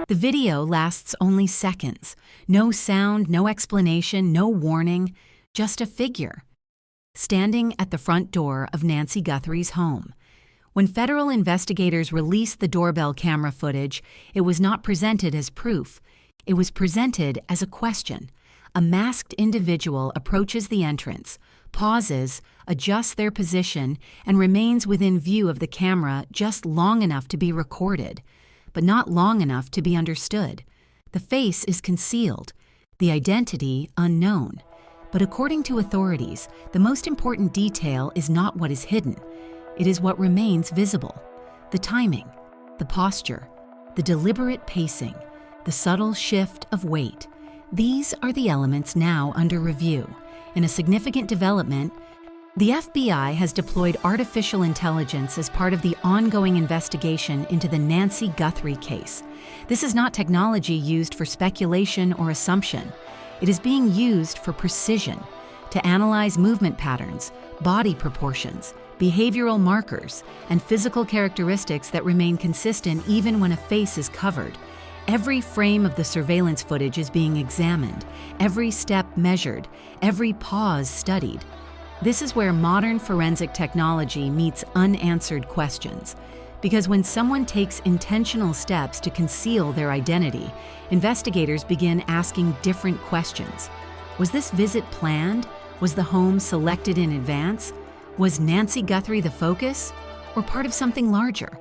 The video lasts only seconds. No sound, no explanation, no warning, just a figure standing at the front door of Nancy Guthrie's home. When federal investigators released the doorbell camera footage, it was not presented as proof. It was presented as a question. A masked individual approaches the entrance, pauses, adjusts their position, and remains within view of the camera just long enough to be recorded, but not long enough to be understood. The face is concealed, the identity unknown. But according to authorities, the most important detail is not what is hidden. It is what remains visible. The timing, the posture, the deliberate pacing, the subtle shift of weight. These are the elements now under review. In a significant development, the FBI has deployed artificial intelligence as part of the ongoing investigation into the Nancy Guthrie case. This is not technology used for speculation or assumption. It is being used for precision, to analyze movement patterns, body proportions, behavioral markers, and physical characteristics that remain consistent even when a face is covered. Every frame of the surveillance footage is being examined, every step measured, every pause studied. This is where modern forensic technology meets unanswered questions. Because when someone takes intentional steps to conceal their identity, investigators begin asking different questions. Was this visit planned? Was the home selected in advance? Was Nancy Guthrie the focus, or part of something larger?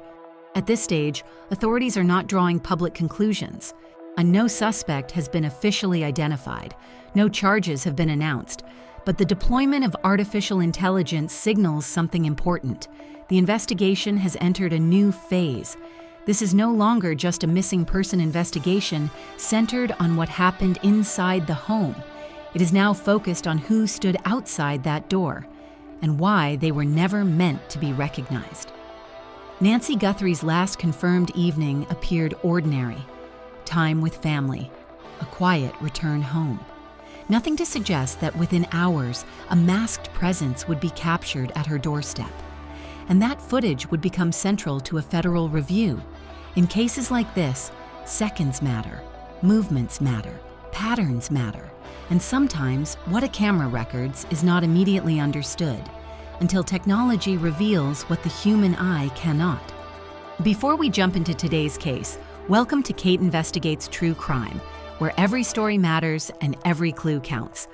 At this stage, authorities are not drawing public conclusions. No suspect has been officially identified. No charges have been announced. But the deployment of artificial intelligence signals something important. The investigation has entered a new phase. This is no longer just a missing person investigation centered on what happened inside the home. It is now focused on who stood outside that door and why they were never meant to be recognized. Nancy Guthrie's last confirmed evening appeared ordinary. Time with family, a quiet return home. Nothing to suggest that within hours, a masked presence would be captured at her doorstep. And that footage would become central to a federal review. In cases like this, seconds matter, movements matter, patterns matter, and sometimes what a camera records is not immediately understood until technology reveals what the human eye cannot. Before we jump into today's case, welcome to Kate Investigates True Crime, where every story matters and every clue counts.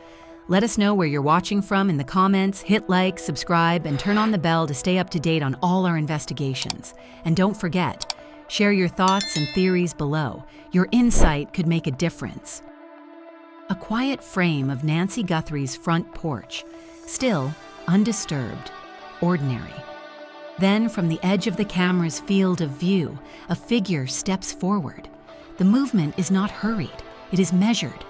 Let us know where you're watching from in the comments, hit like, subscribe, and turn on the bell to stay up to date on all our investigations. And don't forget, share your thoughts and theories below. Your insight could make a difference. A quiet frame of Nancy Guthrie's front porch, still, undisturbed, ordinary. Then, from the edge of the camera's field of view, a figure steps forward. The movement is not hurried, it is measured.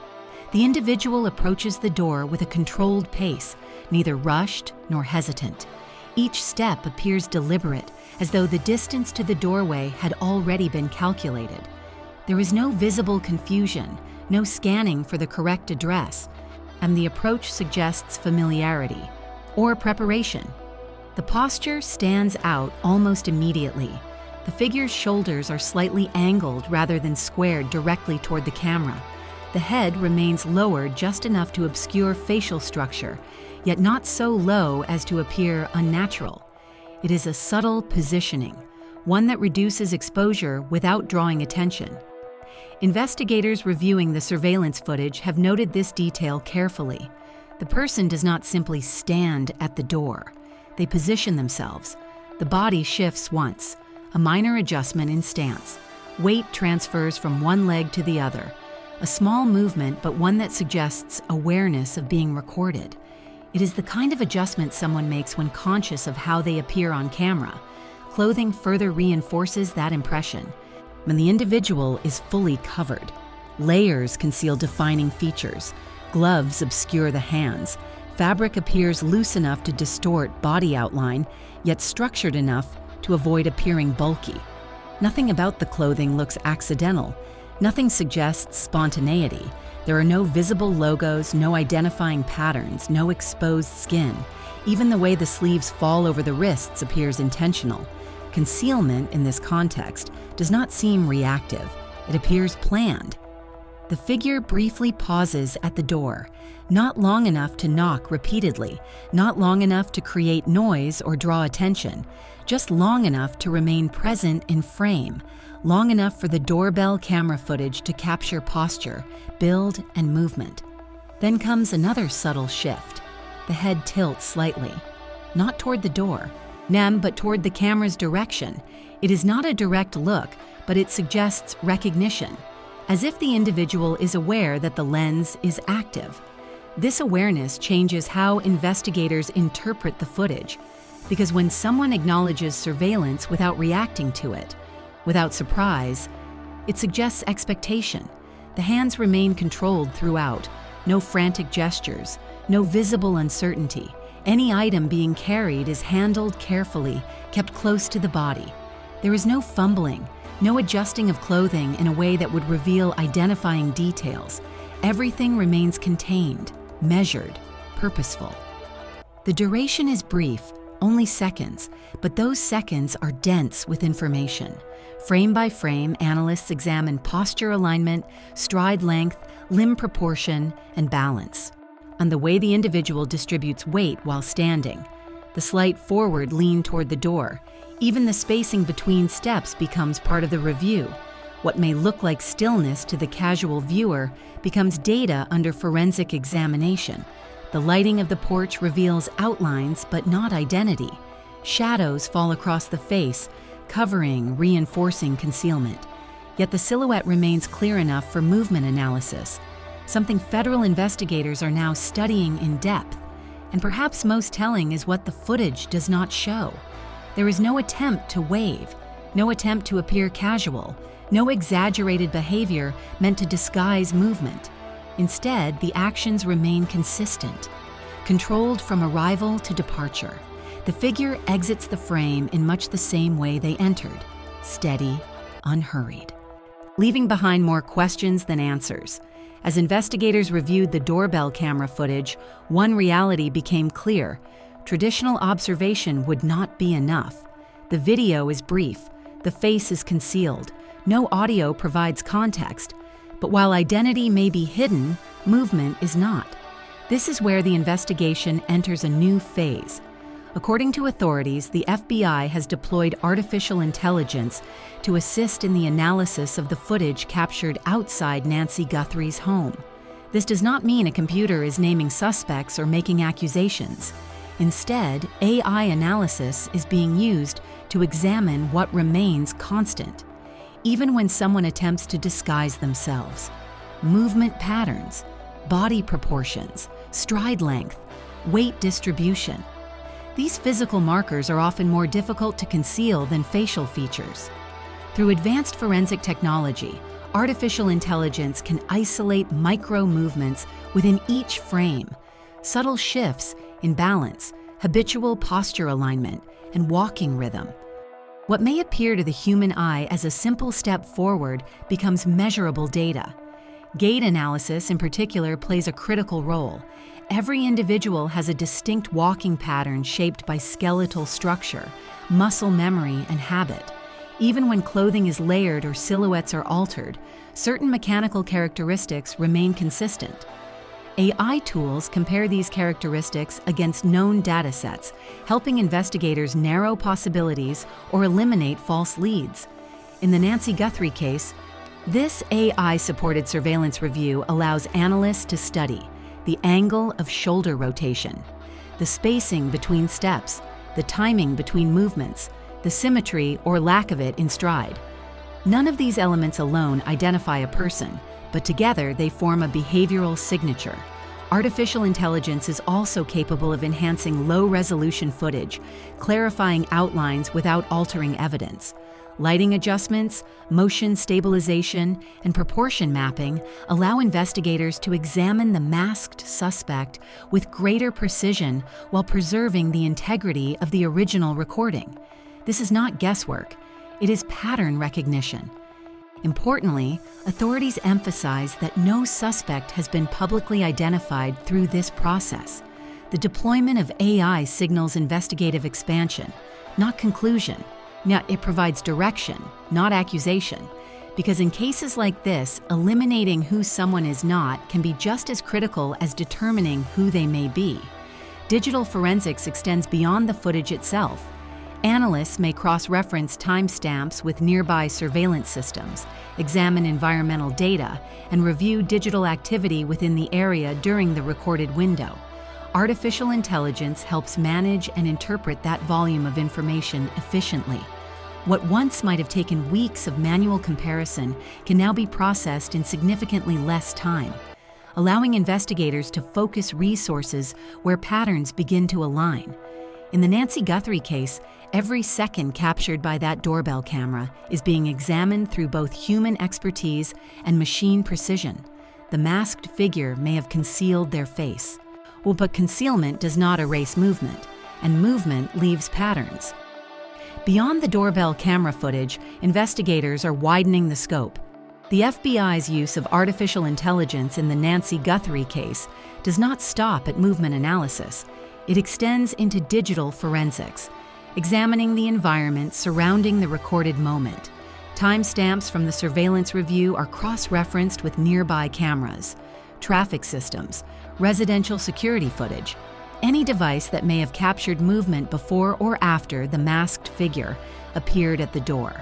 The individual approaches the door with a controlled pace, neither rushed nor hesitant. Each step appears deliberate, as though the distance to the doorway had already been calculated. There is no visible confusion, no scanning for the correct address, and the approach suggests familiarity or preparation. The posture stands out almost immediately. The figure's shoulders are slightly angled rather than squared directly toward the camera. The head remains lowered just enough to obscure facial structure, yet not so low as to appear unnatural. It is a subtle positioning, one that reduces exposure without drawing attention. Investigators reviewing the surveillance footage have noted this detail carefully. The person does not simply stand at the door. They position themselves. The body shifts once, a minor adjustment in stance. Weight transfers from one leg to the other. A small movement, but one that suggests awareness of being recorded. It is the kind of adjustment someone makes when conscious of how they appear on camera. Clothing further reinforces that impression. When the individual is fully covered, layers conceal defining features. Gloves obscure the hands. Fabric appears loose enough to distort body outline, yet structured enough to avoid appearing bulky. Nothing about the clothing looks accidental. Nothing suggests spontaneity. There are no visible logos, no identifying patterns, no exposed skin. Even the way the sleeves fall over the wrists appears intentional. Concealment in this context does not seem reactive. It appears planned. The figure briefly pauses at the door, not long enough to knock repeatedly, not long enough to create noise or draw attention, just long enough to remain present in frame, long enough for the doorbell camera footage to capture posture, build, and movement. Then comes another subtle shift. The head tilts slightly, not toward the door, but toward the camera's direction. It is not a direct look, but it suggests recognition, as if the individual is aware that the lens is active. This awareness changes how investigators interpret the footage, because when someone acknowledges surveillance without reacting to it, without surprise, it suggests expectation. The hands remain controlled throughout, no frantic gestures, no visible uncertainty. Any item being carried is handled carefully, kept close to the body. There is no fumbling, no adjusting of clothing in a way that would reveal identifying details. Everything remains contained, measured, purposeful. The duration is brief, only seconds, but those seconds are dense with information. Frame by frame, analysts examine posture alignment, stride length, limb proportion, and balance, and the way the individual distributes weight while standing. The slight forward lean toward the door. Even the spacing between steps becomes part of the review. What may look like stillness to the casual viewer becomes data under forensic examination. The lighting of the porch reveals outlines but not identity. Shadows fall across the face, covering, reinforcing concealment. Yet the silhouette remains clear enough for movement analysis, something federal investigators are now studying in depth. And perhaps most telling is what the footage does not show. There is no attempt to wave, no attempt to appear casual, no exaggerated behavior meant to disguise movement. Instead, the actions remain consistent, controlled from arrival to departure. The figure exits the frame in much the same way they entered, steady, unhurried, leaving behind more questions than answers. As investigators reviewed the doorbell camera footage, one reality became clear. Traditional observation would not be enough. The video is brief, the face is concealed, no audio provides context. But while identity may be hidden, movement is not. This is where the investigation enters a new phase. According to authorities, the FBI has deployed artificial intelligence to assist in the analysis of the footage captured outside Nancy Guthrie's home. This does not mean a computer is naming suspects or making accusations. Instead, AI analysis is being used to examine what remains constant, even when someone attempts to disguise themselves. Movement patterns, body proportions, stride length, weight distribution. These physical markers are often more difficult to conceal than facial features. Through advanced forensic technology, artificial intelligence can isolate micro movements within each frame, subtle shifts in balance, habitual posture alignment, and walking rhythm. What may appear to the human eye as a simple step forward becomes measurable data. Gait analysis, in particular, plays a critical role. Every individual has a distinct walking pattern shaped by skeletal structure, muscle memory, and habit. Even when clothing is layered or silhouettes are altered, certain mechanical characteristics remain consistent. AI tools compare these characteristics against known data sets, helping investigators narrow possibilities or eliminate false leads. In the Nancy Guthrie case, this AI-supported surveillance review allows analysts to study the angle of shoulder rotation, the spacing between steps, the timing between movements, the symmetry or lack of it in stride. None of these elements alone identify a person, but together they form a behavioral signature. Artificial intelligence is also capable of enhancing low-resolution footage, clarifying outlines without altering evidence. Lighting adjustments, motion stabilization, and proportion mapping allow investigators to examine the masked suspect with greater precision while preserving the integrity of the original recording. This is not guesswork, it is pattern recognition. Importantly, authorities emphasize that no suspect has been publicly identified through this process. The deployment of AI signals investigative expansion, not conclusion. Yet it provides direction, not accusation. because in cases like this, eliminating who someone is not can be just as critical as determining who they may be. Digital forensics extends beyond the footage itself. Analysts may cross-reference timestamps with nearby surveillance systems, examine environmental data, and review digital activity within the area during the recorded window. Artificial intelligence helps manage and interpret that volume of information efficiently. What once might have taken weeks of manual comparison can now be processed in significantly less time, allowing investigators to focus resources where patterns begin to align. In the Nancy Guthrie case, every second captured by that doorbell camera is being examined through both human expertise and machine precision. The masked figure may have concealed their face. Well, but concealment does not erase movement, and movement leaves patterns. Beyond the doorbell camera footage, investigators are widening the scope. The FBI's use of artificial intelligence in the Nancy Guthrie case does not stop at movement analysis. It extends into digital forensics, examining the environment surrounding the recorded moment. Timestamps from the surveillance review are cross-referenced with nearby cameras, traffic systems, residential security footage, any device that may have captured movement before or after the masked figure appeared at the door.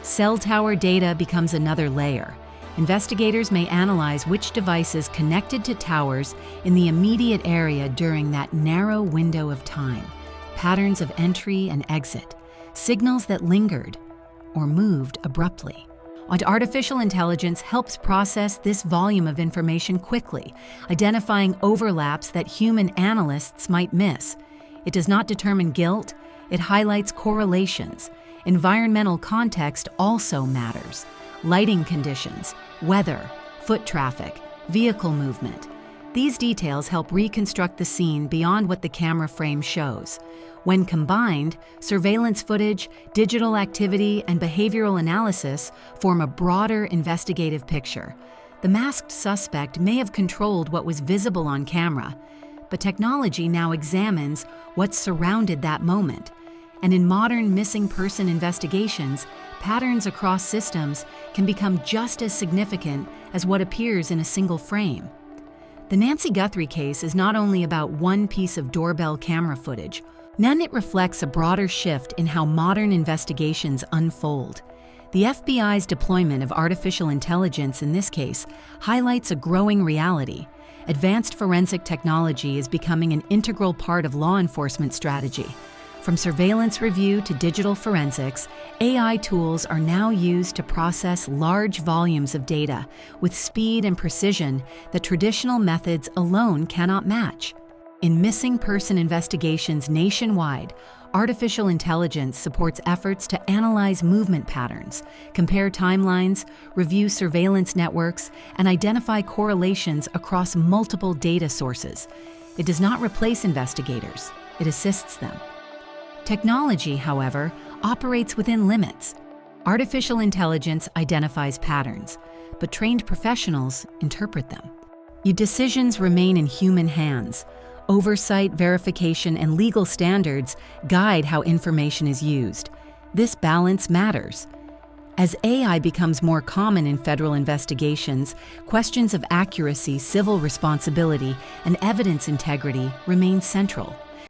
Cell tower data becomes another layer. Investigators may analyze which devices connected to towers in the immediate area during that narrow window of time, patterns of entry and exit, signals that lingered or moved abruptly. And artificial intelligence helps process this volume of information quickly, identifying overlaps that human analysts might miss. It does not determine guilt, it highlights correlations. Environmental context also matters. Lighting conditions, weather, foot traffic, vehicle movement. These details help reconstruct the scene beyond what the camera frame shows. When combined, surveillance footage, digital activity, and behavioral analysis form a broader investigative picture. The masked suspect may have controlled what was visible on camera, but technology now examines what surrounded that moment. And in modern missing person investigations, patterns across systems can become just as significant as what appears in a single frame. The Nancy Guthrie case is not only about one piece of doorbell camera footage. It reflects a broader shift in how modern investigations unfold. The FBI's deployment of artificial intelligence in this case highlights a growing reality. Advanced forensic technology is becoming an integral part of law enforcement strategy. From surveillance review to digital forensics, AI tools are now used to process large volumes of data with speed and precision that traditional methods alone cannot match. In missing person investigations nationwide, artificial intelligence supports efforts to analyze movement patterns, compare timelines, review surveillance networks, and identify correlations across multiple data sources. It does not replace investigators, it assists them. Technology, however, operates within limits. Artificial intelligence identifies patterns, but trained professionals interpret them. Your decisions remain in human hands. Oversight, verification, and legal standards guide how information is used. This balance matters. As AI becomes more common in federal investigations, questions of accuracy, civil responsibility, and evidence integrity remain central.